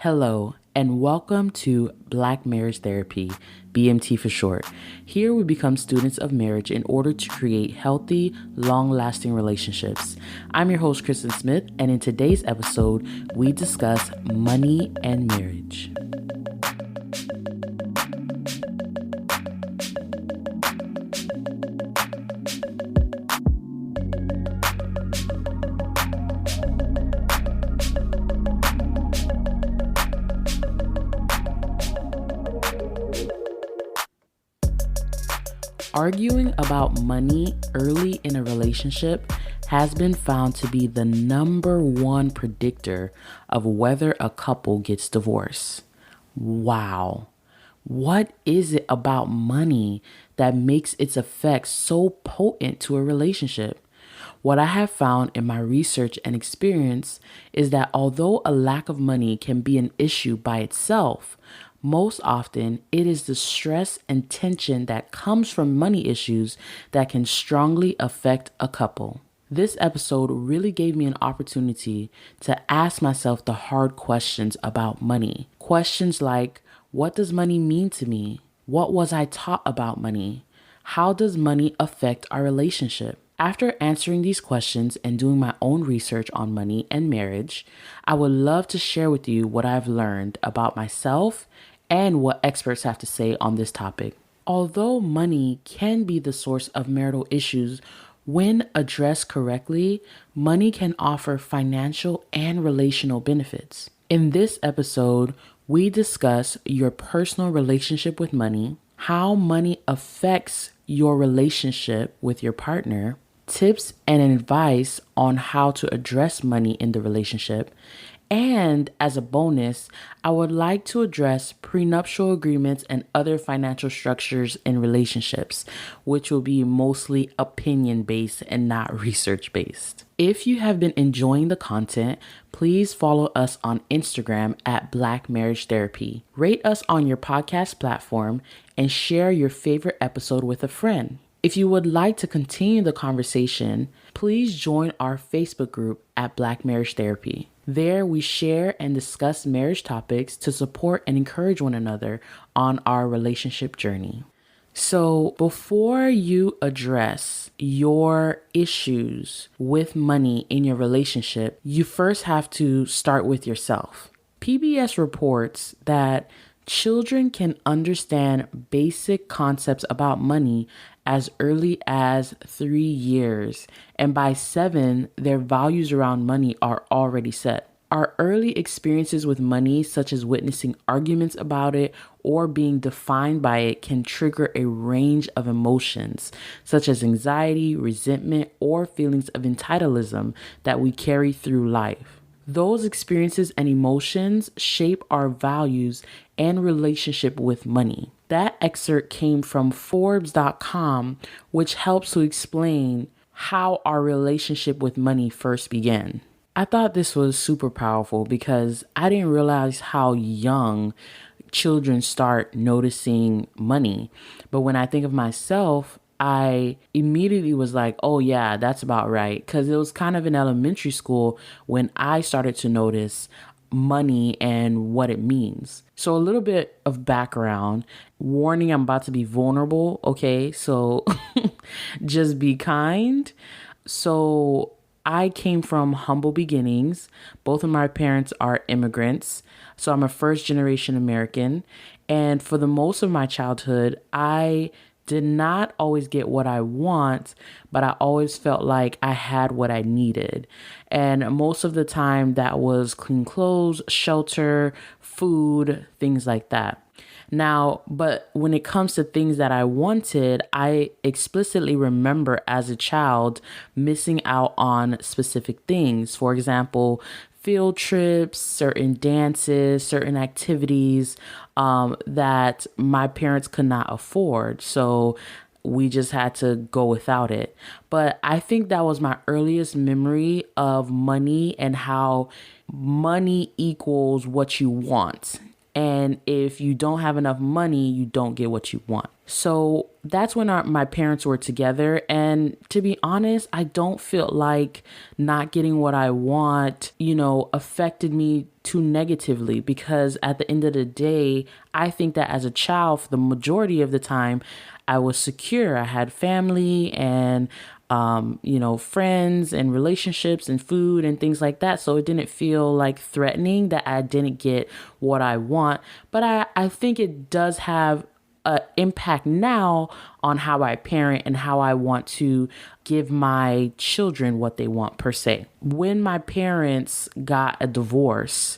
Hello, and welcome to Black Marriage Therapy, BMT for short. Here we become students of marriage in order to create healthy, long-lasting relationships. I'm your host, Kristen Smith, and in today's episode, we discuss money and marriage. Arguing about money early in a relationship has been found to be the number one predictor of whether a couple gets divorced. Wow. What is it about money that makes its effects so potent to a relationship? What I have found in my research and experience is that although a lack of money can be an issue by itself, most often, it is the stress and tension that comes from money issues that can strongly affect a couple. This episode really gave me an opportunity to ask myself the hard questions about money. Questions like, what does money mean to me? What was I taught about money? How does money affect our relationship? After answering these questions and doing my own research on money and marriage, I would love to share with you what I've learned about myself and what experts have to say on this topic. Although money can be the source of marital issues, when addressed correctly, money can offer financial and relational benefits. In this episode, we discuss your personal relationship with money, how money affects your relationship with your partner, tips and advice on how to address money in the relationship, and as a bonus, I would like to address prenuptial agreements and other financial structures in relationships, which will be mostly opinion-based and not research-based. If you have been enjoying the content, please follow us on Instagram at Black Marriage Therapy. Rate us on your podcast platform and share your favorite episode with a friend. If you would like to continue the conversation, please join our Facebook group at Black Marriage Therapy. There we share and discuss marriage topics to support and encourage one another on our relationship journey. So before you address your issues with money in your relationship, you first have to start with yourself. PBS reports that children can understand basic concepts about money as early as 3 years, and by 7, their values around money are already set. Our early experiences with money, such as witnessing arguments about it or being defined by it, can trigger a range of emotions, such as anxiety, resentment, or feelings of entitlement that we carry through life. Those experiences and emotions shape our values and relationship with money. That excerpt came from Forbes.com, which helps to explain how our relationship with money first began. I thought this was super powerful because I didn't realize how young children start noticing money. But when I think of myself, I immediately was like, oh yeah, that's about right. Because it was kind of in elementary school when I started to notice money and what it means. So a little bit of background, warning, I'm about to be vulnerable. Okay, so just be kind. So I came from humble beginnings. Both of my parents are immigrants. So I'm a first generation American. And for the most of my childhood, I did not always get what I want, but I always felt like I had what I needed. And most of the time that was clean clothes, shelter, food, things like that. Now, but when it comes to things that I wanted, I explicitly remember as a child missing out on specific things. For example, field trips, certain dances, certain activities that my parents could not afford. So we just had to go without it. But I think that was my earliest memory of money and how money equals what you want. And if you don't have enough money, you don't get what you want. So that's when my parents were together. And to be honest, I don't feel like not getting what I want, affected me too negatively, because at the end of the day, I think that as a child, for the majority of the time, I was secure. I had family and friends and relationships and food and things like that. So it didn't feel like threatening that I didn't get what I want. But I think it does have an impact now on how I parent and how I want to give my children what they want, per se. When my parents got a divorce,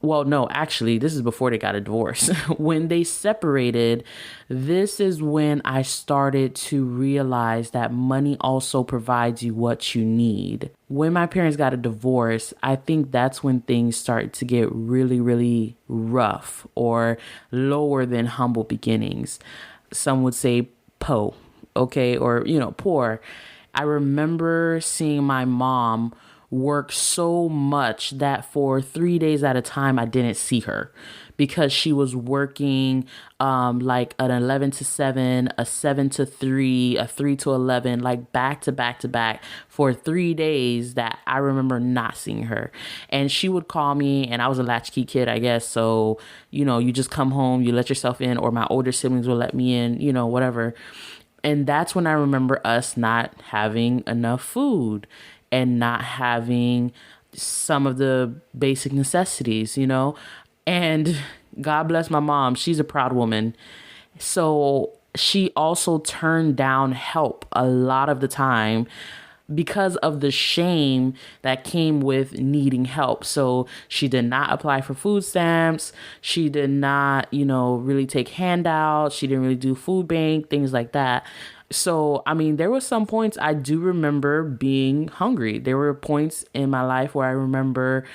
well, no, actually, this is before they got a divorce. When they separated, this is when I started to realize that money also provides you what you need. When my parents got a divorce, I think that's when things started to get really, really rough, or lower than humble beginnings. Some would say okay, or, poor. I remember seeing my mom work so much that for 3 days at a time, I didn't see her, because she was working like an 11 to 7, a 7 to 3, a 3 to 11, like back to back to back for 3 days that I remember not seeing her. And she would call me, and I was a latchkey kid, I guess. So, you just come home, you let yourself in, or my older siblings will let me in, whatever. And that's when I remember us not having enough food and not having some of the basic necessities, And God bless my mom. She's a proud woman. So she also turned down help a lot of the time because of the shame that came with needing help. So she did not apply for food stamps. She did not, really take handouts. She didn't really do food bank, things like that. So, there were some points I do remember being hungry. There were points in my life where I remember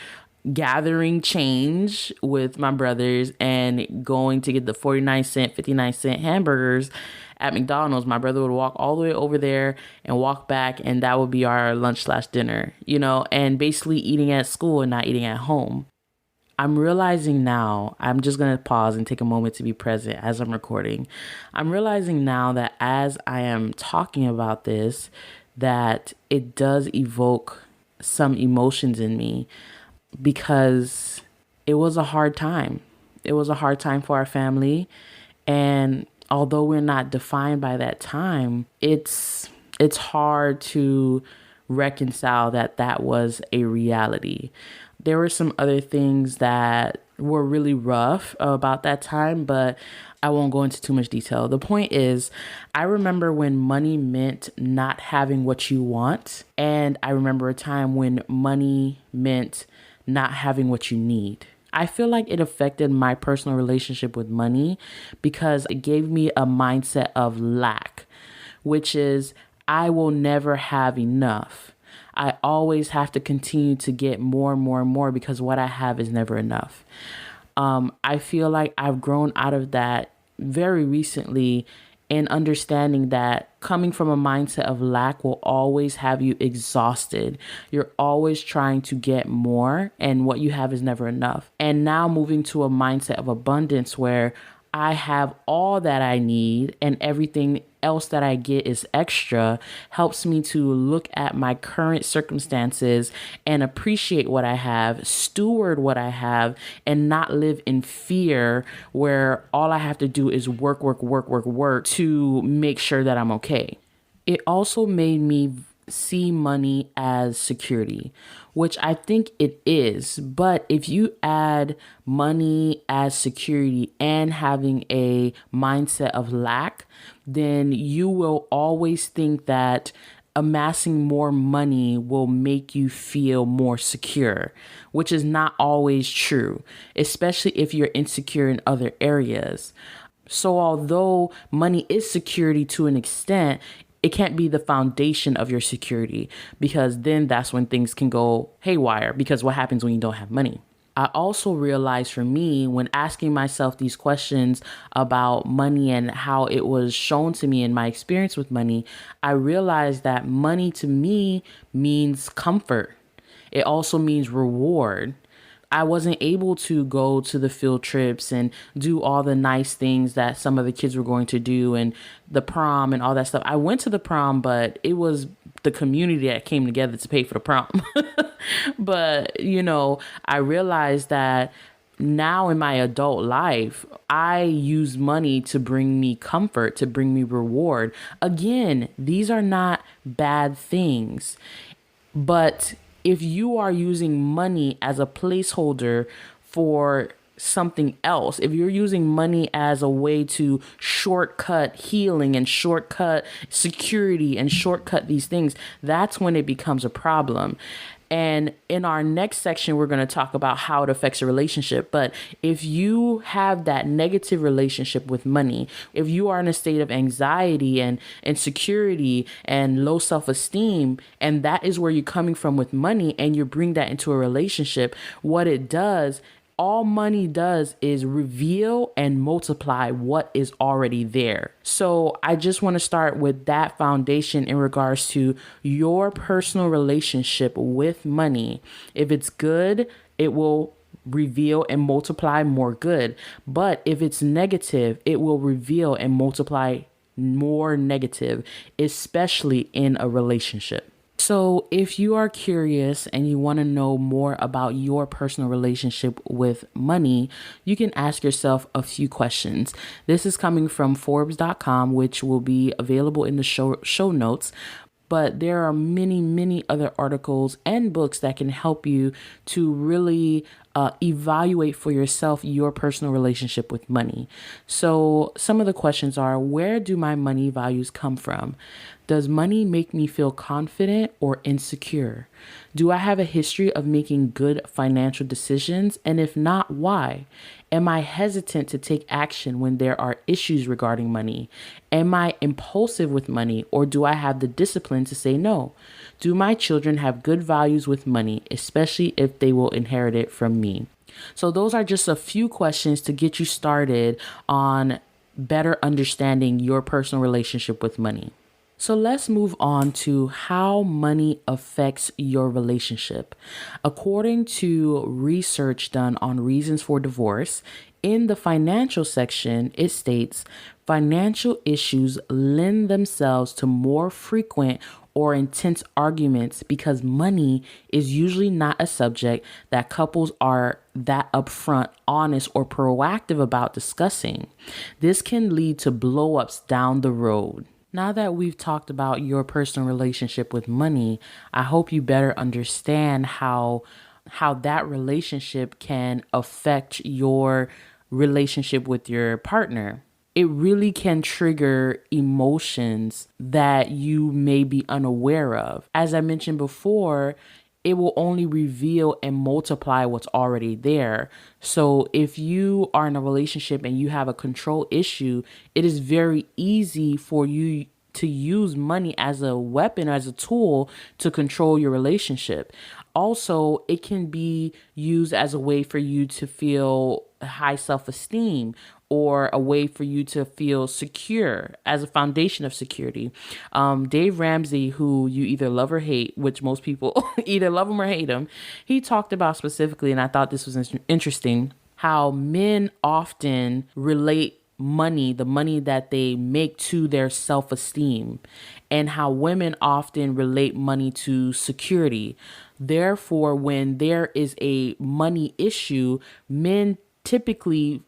gathering change with my brothers and going to get the 49-cent, 59-cent hamburgers at McDonald's. My brother would walk all the way over there and walk back, and that would be our lunch/dinner, and basically eating at school and not eating at home. I'm realizing now, I'm just going to pause and take a moment to be present as I'm recording. I'm realizing now that as I am talking about this, that it does evoke some emotions in me, because it was a hard time. It was a hard time for our family. And although we're not defined by that time, it's hard to reconcile that was a reality. There were some other things that were really rough about that time, but I won't go into too much detail. The point is, I remember when money meant not having what you want. And I remember a time when money meant not having what you need. I feel like it affected my personal relationship with money because it gave me a mindset of lack, which is I will never have enough. I always have to continue to get more and more and more because what I have is never enough. I feel like I've grown out of that very recently in understanding that coming from a mindset of lack will always have you exhausted. You're always trying to get more, and what you have is never enough. And now moving to a mindset of abundance where I have all that I need and everything else that I get is extra helps me to look at my current circumstances and appreciate what I have, steward what I have, and not live in fear where all I have to do is work to make sure that I'm okay. It also made me see money as security, which I think it is. But if you add money as security and having a mindset of lack, then you will always think that amassing more money will make you feel more secure, which is not always true, especially if you're insecure in other areas. So although money is security to an extent, it can't be the foundation of your security, because then that's when things can go haywire, because what happens when you don't have money? I also realized for me, when asking myself these questions about money and how it was shown to me in my experience with money, I realized that money to me means comfort. It also means reward. I wasn't able to go to the field trips and do all the nice things that some of the kids were going to do and the prom and all that stuff. I went to the prom, but it was the community that came together to pay for the prom. But, I realized that now in my adult life, I use money to bring me comfort, to bring me reward. Again, these are not bad things. But if you are using money as a placeholder for something else, if you're using money as a way to shortcut healing and shortcut security and shortcut these things, that's when it becomes a problem. And in our next section, we're going to talk about how it affects a relationship. But if you have that negative relationship with money, if you are in a state of anxiety and insecurity and low self-esteem, and that is where you're coming from with money, and you bring that into a relationship, what it does, all money does is reveal and multiply what is already there. So I just want to start with that foundation in regards to your personal relationship with money. If it's good, it will reveal and multiply more good. But if it's negative, it will reveal and multiply more negative, especially in a relationship. So if you are curious and you want to know more about your personal relationship with money, you can ask yourself a few questions. This is coming from Forbes.com, which will be available in the show notes. But there are many, many other articles and books that can help you to really evaluate for yourself your personal relationship with money. So some of the questions are, where do my money values come from? Does money make me feel confident or insecure? Do I have a history of making good financial decisions? And if not, why? Am I hesitant to take action when there are issues regarding money? Am I impulsive with money, or do I have the discipline to say no? Do my children have good values with money, especially if they will inherit it from me? So those are just a few questions to get you started on better understanding your personal relationship with money. So let's move on to how money affects your relationship. According to research done on reasons for divorce, in the financial section, it states financial issues lend themselves to more frequent or intense arguments because money is usually not a subject that couples are that upfront, honest, or proactive about discussing. This can lead to blow-ups down the road. Now that we've talked about your personal relationship with money, I hope you better understand how that relationship can affect your relationship with your partner. It really can trigger emotions that you may be unaware of. As I mentioned before, it will only reveal and multiply what's already there. So if you are in a relationship and you have a control issue, it is very easy for you to use money as a weapon, as a tool to control your relationship. Also, it can be used as a way for you to feel high self-esteem or a way for you to feel secure as a foundation of security. Dave Ramsey, who you either love or hate, which most people either love him or hate him, he talked about specifically, and I thought this was interesting, how men often relate money, the money that they make, to their self-esteem, and how women often relate money to security. Therefore, when there is a money issue, men typically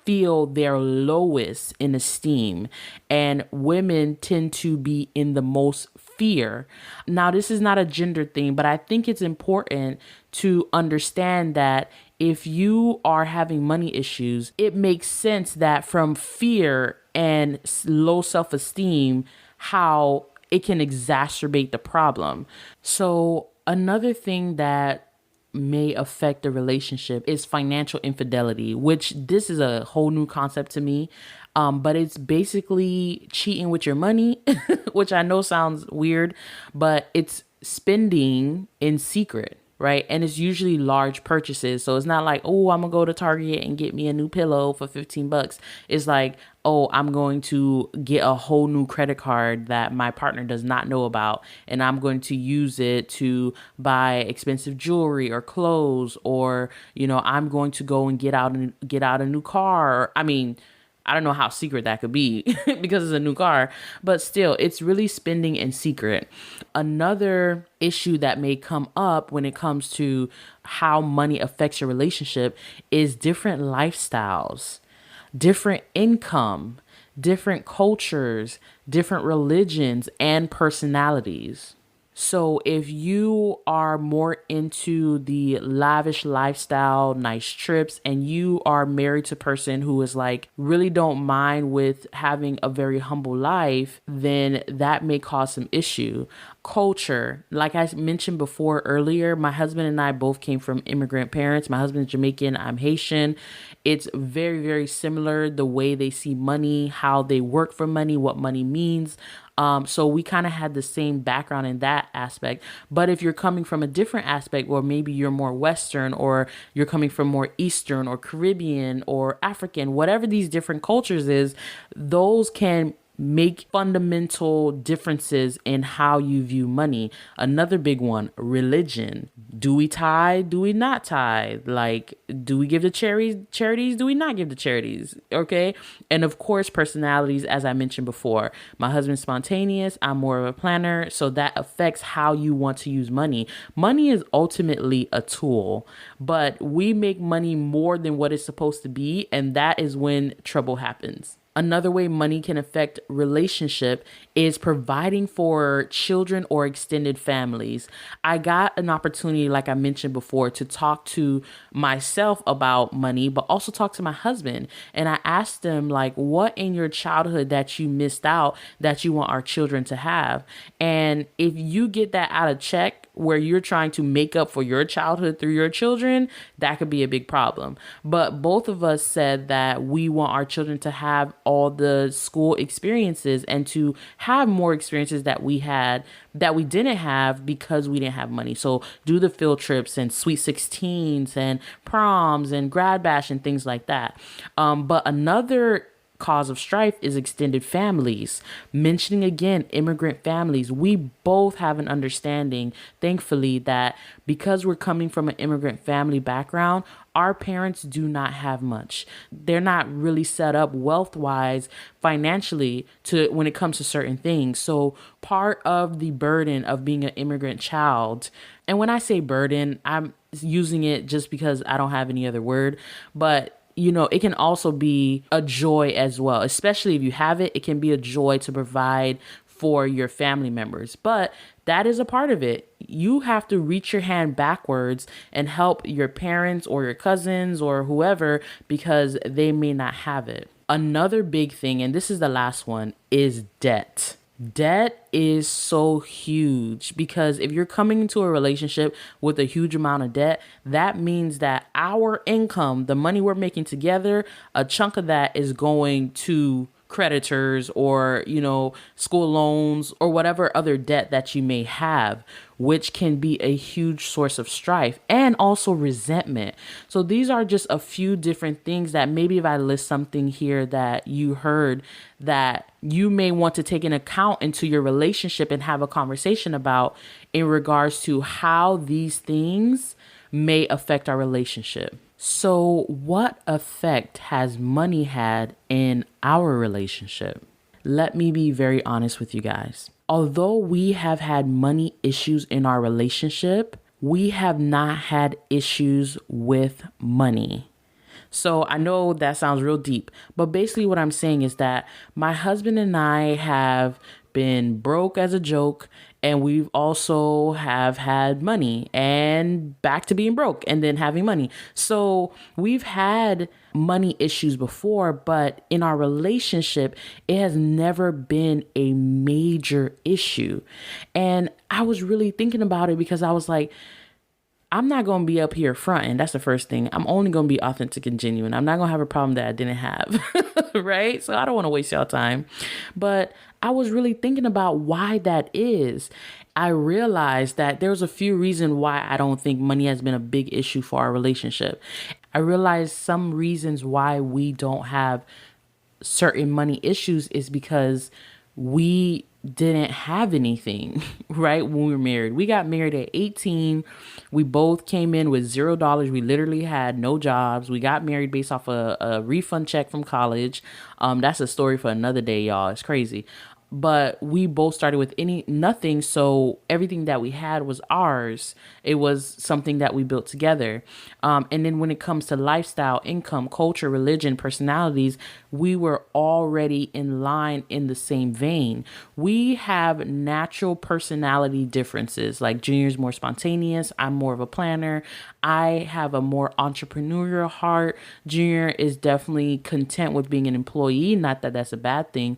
feel their lowest in esteem, and women tend to be in the most fear. Now, this is not a gender thing, but I think it's important to understand that if you are having money issues, it makes sense that from fear and low self-esteem, how it can exacerbate the problem. So another thing that may affect the relationship is financial infidelity, which this is a whole new concept to me. But it's basically cheating with your money, which I know sounds weird, but it's spending in secret, right? And it's usually large purchases. So it's not like, oh, I'm gonna go to Target and get me a new pillow for $15. It's like, oh, I'm going to get a whole new credit card that my partner does not know about, and I'm going to use it to buy expensive jewelry or clothes, or I'm going to go and get out a new car. I mean, I don't know how secret that could be because it's a new car, but still, it's really spending in secret. Another issue that may come up when it comes to how money affects your relationship is different lifestyles, different income, different cultures, different religions, and personalities. So if you are more into the lavish lifestyle, nice trips, and you are married to a person who is like really don't mind with having a very humble life, then that may cause some issue. Culture, like I mentioned before earlier, my husband and I both came from immigrant parents. My husband's Jamaican, I'm Haitian. It's very, very similar, the way they see money, how they work for money, what money means. So we kind of had the same background in that aspect. But if you're coming from a different aspect, or maybe you're more Western, or you're coming from more Eastern or Caribbean or African, whatever these different cultures is, those can make fundamental differences in how you view money. Another big one, religion. Do we tithe? Do we not tithe? Like, do we give to charities? Do we not give to charities? Okay. And of course, personalities, as I mentioned before. My husband's spontaneous. I'm more of a planner. So that affects how you want to use money. Money is ultimately a tool, but we make money more than what it's supposed to be. And that is when trouble happens. Another way money can affect relationship is providing for children or extended families. I got an opportunity, like I mentioned before, to talk to myself about money, but also talk to my husband. And I asked him, like, what in your childhood that you missed out that you want our children to have? And if you get that out of check, where you're trying to make up for your childhood through your children, that could be a big problem. But both of us said that we want our children to have all the school experiences and to have more experiences that we didn't have because we didn't have money. So do the field trips and sweet 16s and proms and grad bash and things like that. But another cause of strife is extended families. Mentioning again, immigrant families, we both have an understanding, thankfully, that because we're coming from an immigrant family background, our parents do not have much. They're not really set up wealth-wise, financially, to when it comes to certain things. So part of the burden of being an immigrant child, and when I say burden, I'm using it just because I don't have any other word, but it can also be a joy as well, especially if you have it. It can be a joy to provide for your family members, but that is a part of it. You have to reach your hand backwards and help your parents or your cousins or whoever because they may not have it. Another big thing, and this is the last one, is debt. Debt is so huge because if you're coming into a relationship with a huge amount of debt, that means that our income, the money we're making together, a chunk of that is going to creditors or, school loans or whatever other debt that you may have, which can be a huge source of strife and also resentment. So these are just a few different things that maybe if I list something here that you heard that you may want to take an account into your relationship and have a conversation about in regards to how these things may affect our relationship. So what effect has money had in our relationship? Let me be very honest with you guys. Although we have had money issues in our relationship, we have not had issues with money. So I know that sounds real deep, but basically what I'm saying is that my husband and I have been broke as a joke, and we've also have had money and back to being broke and then having money. So we've had money issues before, but in our relationship, it has never been a major issue. And I was really thinking about it because I was like, I'm not going to be up here fronting. That's the first thing. I'm only going to be authentic and genuine. I'm not going to have a problem that I didn't have. Right? So I don't want to waste y'all time. But I was really thinking about why that is. I realized that there's a few reasons why I don't think money has been a big issue for our relationship. I realized some reasons why we don't have certain money issues is because we didn't have anything, right? When we were married, we got married at 18. We both came in with $0. We literally had no jobs. We got married based off a refund check from college. That's a story for another day, y'all. It's crazy. But we both started with nothing, so everything that we had was ours. It was something that we built together. And then when it comes to lifestyle, income, culture, religion, personalities, we were already in line in the same vein. We have natural personality differences. Like Junior's more spontaneous, I'm more of a planner. I have a more entrepreneurial heart. Junior is definitely content with being an employee. Not that that's a bad thing.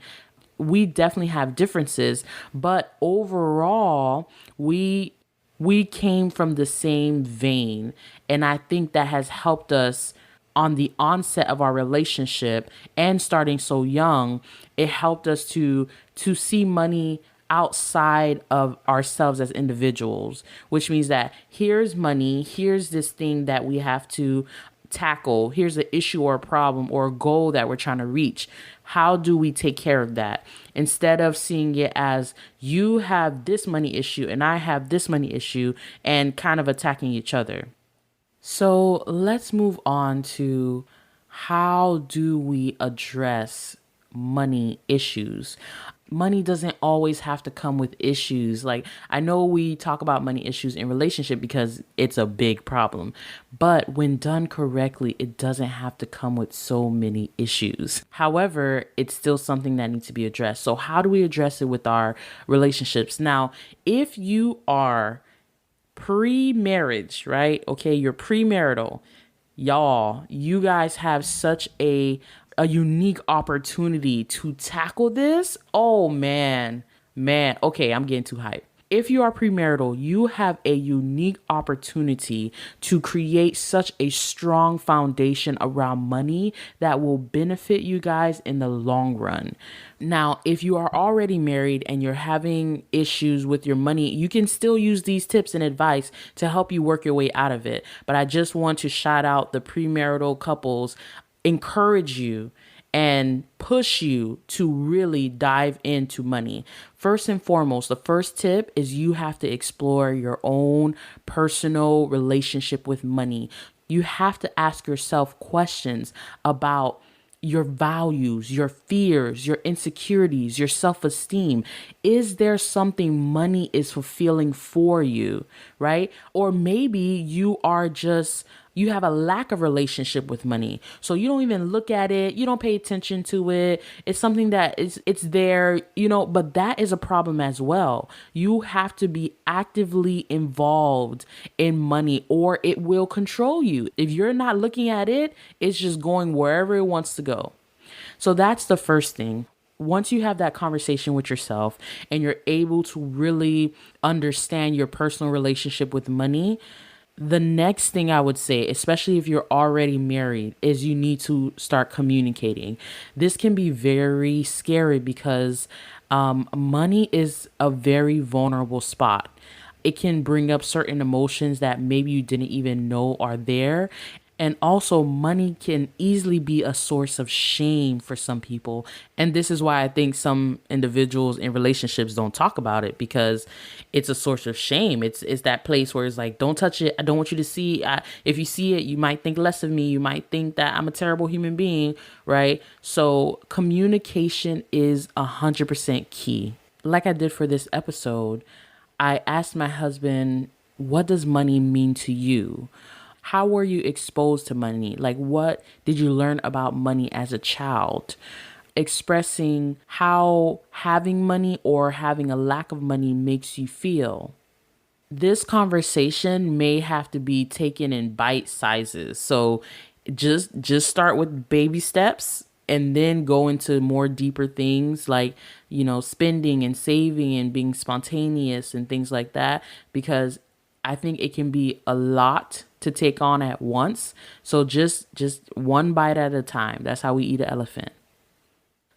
We definitely have differences, but overall, we came from the same vein, and I think that has helped us on the onset of our relationship and starting so young. It helped us to see money outside of ourselves as individuals, which means that here's money, here's this thing that we have to tackle. Here's an issue or a problem or a goal that we're trying to reach. How do we take care of that? Instead of seeing it as you have this money issue and I have this money issue and kind of attacking each other. So let's move on to how do we address money issues? Money doesn't always have to come with issues. Like, I know we talk about money issues in relationship because it's a big problem, but when done correctly, it doesn't have to come with so many issues. However, it's still something that needs to be addressed. So how do we address it with our relationships? Now, if you are pre-marriage, right? Okay, you're premarital. Y'all, you guys have such a unique opportunity to tackle this. Oh man. Man, okay, I'm getting too hyped. If you are premarital, you have a unique opportunity to create such a strong foundation around money that will benefit you guys in the long run. Now, if you are already married and you're having issues with your money, you can still use these tips and advice to help you work your way out of it. But I just want to shout out the premarital couples, encourage you and push you to really dive into money. First and foremost, the first tip is you have to explore your own personal relationship with money. You have to ask yourself questions about your values, your fears, your insecurities, your self-esteem. Is there something money is fulfilling for you, right? Or maybe you have a lack of relationship with money. So you don't even look at it. You don't pay attention to it. It's something that it's there, but that is a problem as well. You have to be actively involved in money or it will control you. If you're not looking at it, it's just going wherever it wants to go. So that's the first thing. Once you have that conversation with yourself and you're able to really understand your personal relationship with money, the next thing I would say, especially if you're already married, is you need to start communicating. This can be very scary because money is a very vulnerable spot. It can bring up certain emotions that maybe you didn't even know are there. And also, money can easily be a source of shame for some people. And this is why I think some individuals in relationships don't talk about it, because it's a source of shame. It's that place where it's like, don't touch it. I don't want you to see. If you see it, you might think less of me. You might think that I'm a terrible human being, right? So communication is 100% key. Like I did for this episode, I asked my husband, what does money mean to you? How were you exposed to money? Like, what did you learn about money as a child? Expressing how having money or having a lack of money makes you feel. This conversation may have to be taken in bite sizes. So just start with baby steps and then go into more deeper things like, spending and saving and being spontaneous and things like that, because I think it can be a lot to take on at once. So just one bite at a time. That's how we eat an elephant.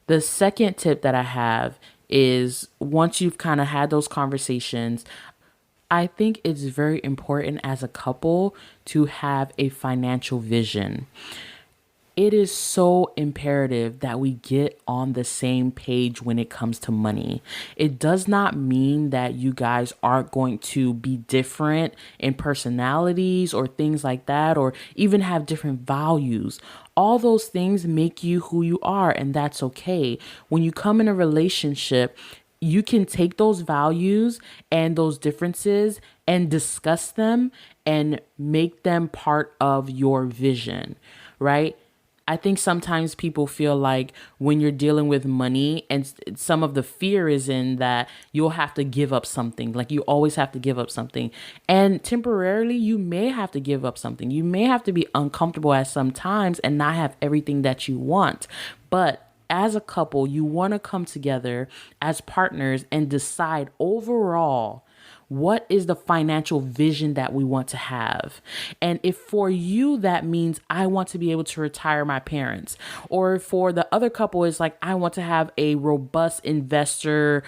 The second tip that I have is once you've kind of had those conversations, I think it's very important as a couple to have a financial vision. It is so imperative that we get on the same page when it comes to money. It does not mean that you guys aren't going to be different in personalities or things like that, or even have different values. All those things make you who you are, and that's okay. When you come in a relationship, you can take those values and those differences and discuss them and make them part of your vision, right? I think sometimes people feel like when you're dealing with money, and some of the fear is in that you'll have to give up something. Like you always have to give up something. And temporarily, you may have to give up something. You may have to be uncomfortable at some times and not have everything that you want. But as a couple, you want to come together as partners and decide overall what is the financial vision that we want to have? And if for you that means I want to be able to retire my parents, or for the other couple is like I want to have a robust investor,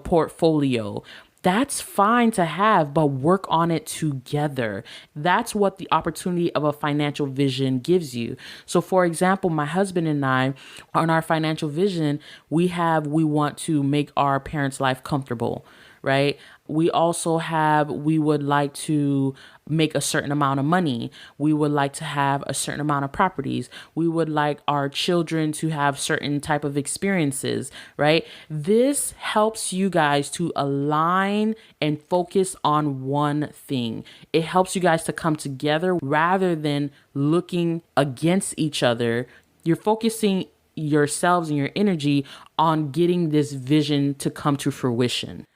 portfolio. That's fine to have, but work on it together. That's what the opportunity of a financial vision gives you. So for example, my husband and I, on our financial vision, we want to make our parents' life comfortable, right? We would like to make a certain amount of money. We would like to have a certain amount of properties. We would like our children to have certain type of experiences, right? This helps you guys to align and focus on one thing. It helps you guys to come together rather than looking against each other. You're focusing yourselves and your energy on getting this vision to come to fruition.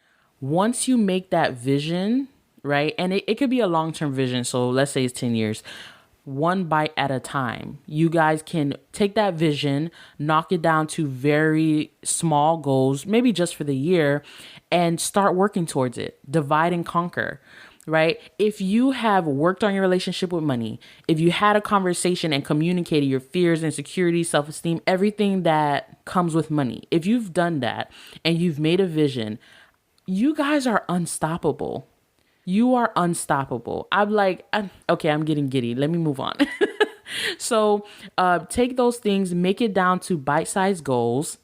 Once you make that vision, right? And it could be a long-term vision. So let's say it's 10 years, one bite at a time. You guys can take that vision, knock it down to very small goals, maybe just for the year, and start working towards it. Divide and conquer. Right? If you have worked on your relationship with money, if you had a conversation and communicated your fears, insecurities, self-esteem, everything that comes with money, if you've done that and you've made a vision, you guys are unstoppable. You are unstoppable. Okay, I'm getting giddy. Let me move on. So take those things, make it down to bite-sized goals,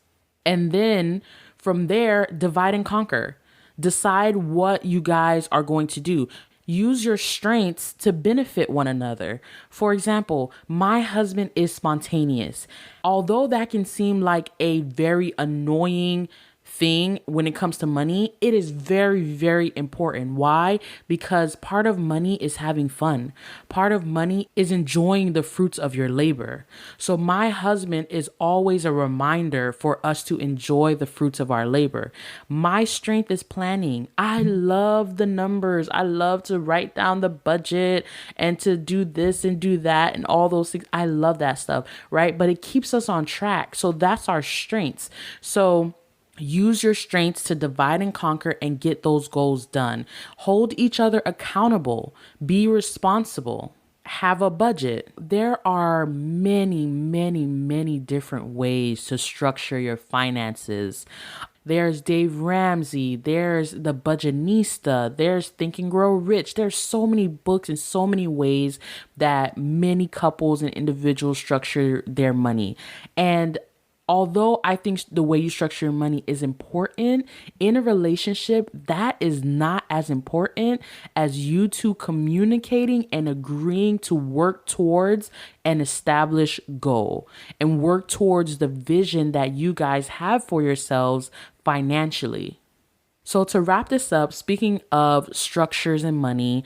and then from there, divide and conquer. Decide what you guys are going to do. Use your strengths to benefit one another. For example, my husband is spontaneous. Although that can seem like a very annoying thing when it comes to money, it is very, very important. Why? Because part of money is having fun. Part of money is enjoying the fruits of your labor. So my husband is always a reminder for us to enjoy the fruits of our labor. My strength is planning. I love the numbers. I love to write down the budget and to do this and do that and all those things. I love that stuff, right? But it keeps us on track. So that's our strengths. So use your strengths to divide and conquer and get those goals done. Hold each other accountable. Be responsible. Have a budget. There are many, many, many different ways to structure your finances. There's Dave Ramsey. There's The Budgetnista. There's Think and Grow Rich. There's so many books and so many ways that many couples and individuals structure their money. And although I think the way you structure your money is important in a relationship, that is not as important as you two communicating and agreeing to work towards an established goal and work towards the vision that you guys have for yourselves financially. So to wrap this up, speaking of structures and money,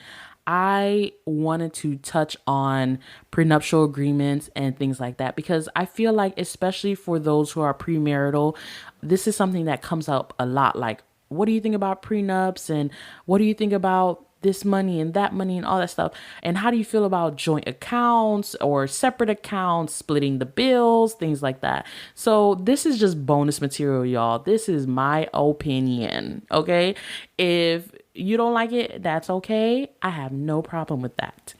I wanted to touch on prenuptial agreements and things like that, because I feel like, especially for those who are premarital, this is something that comes up a lot. Like, what do you think about prenups? And what do you think about this money and that money and all that stuff? And how do you feel about joint accounts or separate accounts, splitting the bills, things like that? So this is just bonus material, y'all. This is my opinion. Okay. If you don't like it, that's okay. I have no problem with that.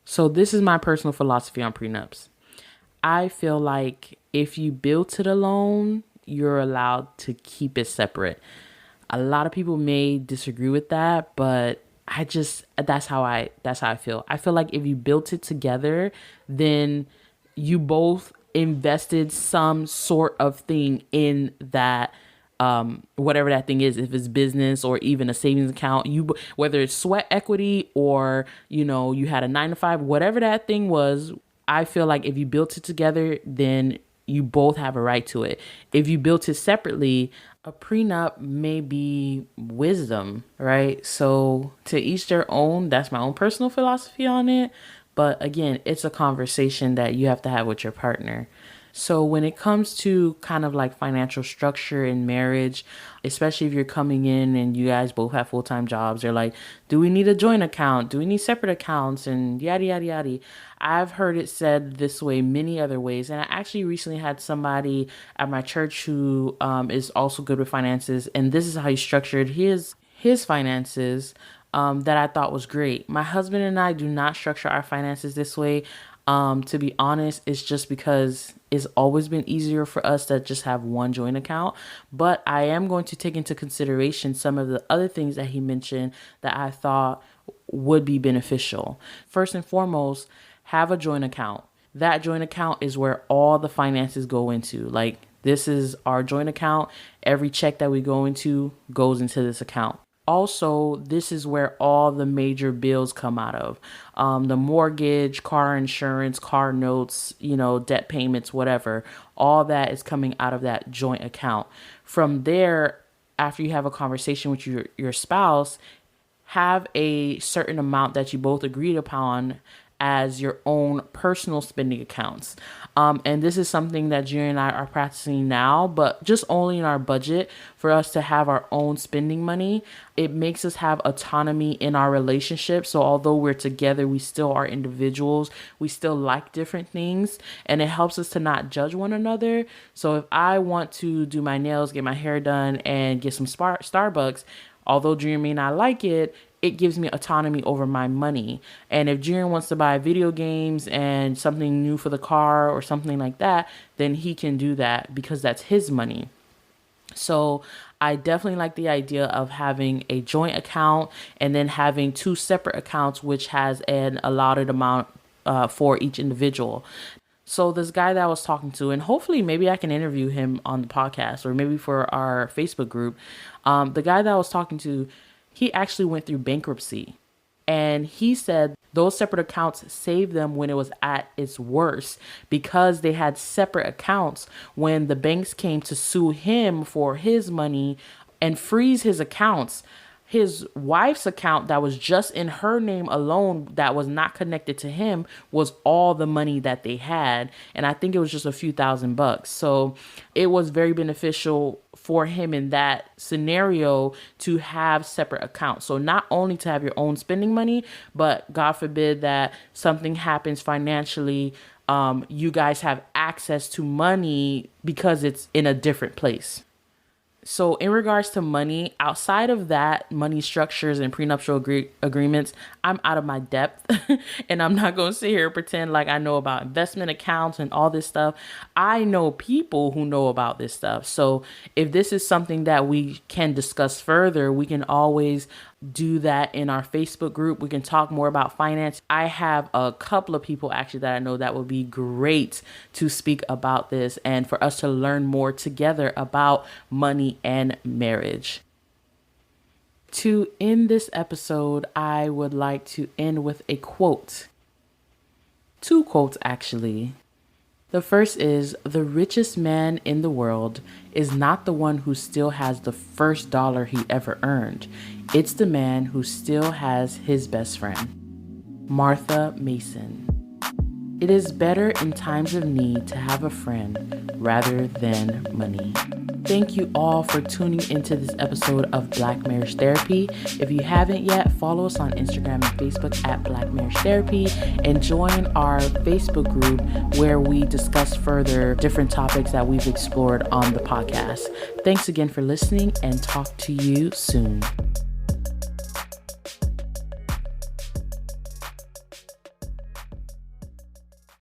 So this is my personal philosophy on prenups. I feel like if you build to the loan, you're allowed to keep it separate. A lot of people may disagree with that, but that's how I feel. I feel like if you built it together, then you both invested some sort of thing in that, whatever that thing is, if it's business or even a savings account, whether it's sweat equity or, you had a 9 to 5, whatever that thing was. I feel like if you built it together, then you both have a right to it. If you built it separately, a prenup may be wisdom, right? So to each their own. That's my own personal philosophy on it. But again, it's a conversation that you have to have with your partner. So when it comes to kind of like financial structure in marriage, especially if you're coming in and you guys both have full-time jobs, they're like, do we need a joint account? Do we need separate accounts? And yada, yada, yada. I've heard it said this way many other ways. And I actually recently had somebody at my church who is also good with finances. And this is how he structured his finances, that I thought was great. My husband and I do not structure our finances this way. To be honest, it's just because it's always been easier for us to just have one joint account. But I am going to take into consideration some of the other things that he mentioned that I thought would be beneficial. First and foremost, have a joint account. That joint account is where all the finances go into. Like, this is our joint account. Every check that we go into goes into this account. Also, this is where all the major bills come out of. The mortgage, car insurance, car notes, debt payments, whatever. All that is coming out of that joint account. From there, after you have a conversation with your spouse, have a certain amount that you both agreed upon as your own personal spending accounts. And this is something that Jerry and I are practicing now, but just only in our budget for us to have our own spending money. It makes us have autonomy in our relationship. So although we're together, we still are individuals. We still like different things, and it helps us to not judge one another. So if I want to do my nails, get my hair done, and get some Starbucks, although Jerry may not like it, it gives me autonomy over my money. And if Jiren wants to buy video games and something new for the car or something like that, then he can do that because that's his money. So I definitely like the idea of having a joint account and then having two separate accounts, which has an allotted amount for each individual. So this guy that I was talking to, and hopefully maybe I can interview him on the podcast or maybe for our Facebook group. The guy that I was talking to, he actually went through bankruptcy, and he said those separate accounts saved them when it was at its worst because they had separate accounts. When the banks came to sue him for his money and freeze his accounts, his wife's account that was just in her name alone, that was not connected to him, was all the money that they had. And I think it was just a few $1,000s. So it was very beneficial for him in that scenario to have separate accounts. So not only to have your own spending money, but God forbid that something happens financially, you guys have access to money because it's in a different place. So in regards to money, outside of that, money structures and prenuptial agreements, I'm out of my depth and I'm not going to sit here and pretend like I know about investment accounts and all this stuff. I know people who know about this stuff. So if this is something that we can discuss further, we can always do that in our Facebook group. We can talk more about finance. I have a couple of people actually that I know that would be great to speak about this and for us to learn more together about money and marriage. To end this episode, I would like to end with a quote. Two quotes, actually. The first is, the richest man in the world is not the one who still has the first dollar he ever earned. It's the man who still has his best friend. Martha Mason. It is better in times of need to have a friend rather than money. Thank you all for tuning into this episode of Black Marriage Therapy. If you haven't yet, follow us on Instagram and Facebook at Black Marriage Therapy and join our Facebook group where we discuss further different topics that we've explored on the podcast. Thanks again for listening and talk to you soon.